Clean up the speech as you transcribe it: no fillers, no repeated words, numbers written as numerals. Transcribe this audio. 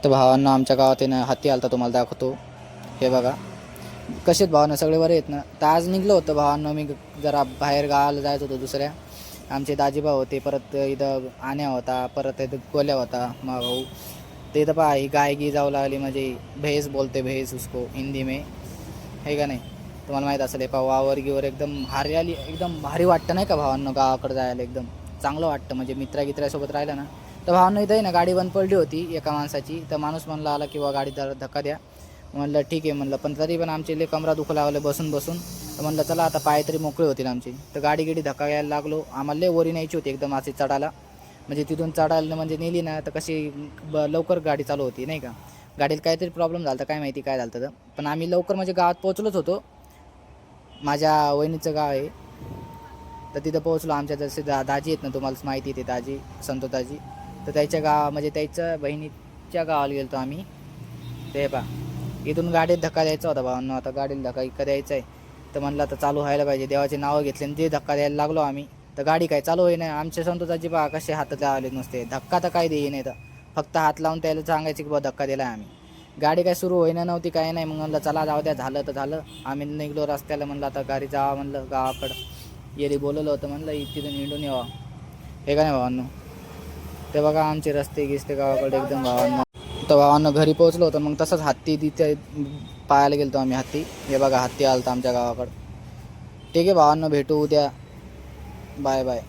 तर भावांना आमच्या गावात आहे ना हत्ती आलता, तुम्हाला दाखवतो. हे बघा कसेच भावांना सगळे बरे आहेत ना. तर आज निघलो होतं भावांना, मी जरा बाहेर गावाला जायचं होतो दुसऱ्या. आमचे दाजीबा होते, परत इथं आण्या होता, परत इथं गोल्या होता मा भाऊ. ते तर पहा ही गाय गी जाऊ लागली, म्हणजे भैंस बोलते भैंस उसको हिंदी में, है का नाही. तुम्हाला माहीत असेल. हे पहा वावर गिवर एकदम हरियाली, एकदम भारी वाटतं नाही का भावांना गावाकडे जायला. एकदम चांगलं वाटतं, म्हणजे मित्रागित्रासोबत राहिलं ना. तर भावांना इथं आहे ना गाडी बंद पडली होती एका माणसाची. तर माणूस म्हणला आला किंवा गाडी धक्का द्या. म्हणलं ठीक आहे म्हणलं, पण तरी पण आमचे लय कमरा दुखू लागले बसून बसून. तर म्हणलं चला आता पाय तरी मोकळे होतील आमचे. तर गाडी गिडी धक्का घ्यायला लागलो. आम्हाला लय वरी न्यायची होती एकदम अशी चढायला, म्हणजे तिथून चढायला म्हणजे नेली ना तर कशी लवकर गाडी चालू होती नाही का. गाडीला काहीतरी प्रॉब्लेम झाला काय माहिती काय झालं तर. पण आम्ही लवकर म्हणजे गावात पोहोचलोच होतो. माझ्या वहिनीचं गाव आहे, तर तिथं पोहोचलो. आमच्या जसे दाजी आहेत ना, तुम्हालाच माहिती आहे ते दाजी, संतोष दाजी. तर त्याच्या गावा म्हणजे त्याच्या बहिणीच्या गावाला गेलो आम्ही. ते पा इथून गाडीत धक्का द्यायचा होता भावांना. आता गाडीला धक्का इतका द्यायचा आहे. तर म्हणलं आता चालू व्हायला पाहिजे, देवाचे नावं घेतले आणि ते धक्का द्यायला लागलो आम्ही. तर गाडी काय चालू होई नाही. आमच्या संतोषाची पहा कसे हात लावले नसते, धक्का तर काय देई नाही. तर फक्त हात लावून त्याला सांगायचे की बा धक्का दिला आहे आम्ही. गाडी काय सुरू होईना नव्हती काय नाही. मग म्हणलं चला जाऊ द्या, झालं तर झालं. आम्ही निघलो रस्त्याला. म्हणलं आता गाडी जावा म्हणलं गावाकडं. येरी बोलवलं होतं म्हणलं तिथून हिंडून यावा, हे का नाही भावांनो. ते बघा आमचे रस्ते गिस्ते गावाकडे एकदम भावांनो. तर भावांनो घरी पोहोचलो होतं. मग तसंच हत्ती तिथे पाहायला गेलो आम्ही हत्ती. हे बघा हत्ती आलता आमच्या गावाकडं. ठीक आहे भावांनो, भेटू उद्या. Bye bye.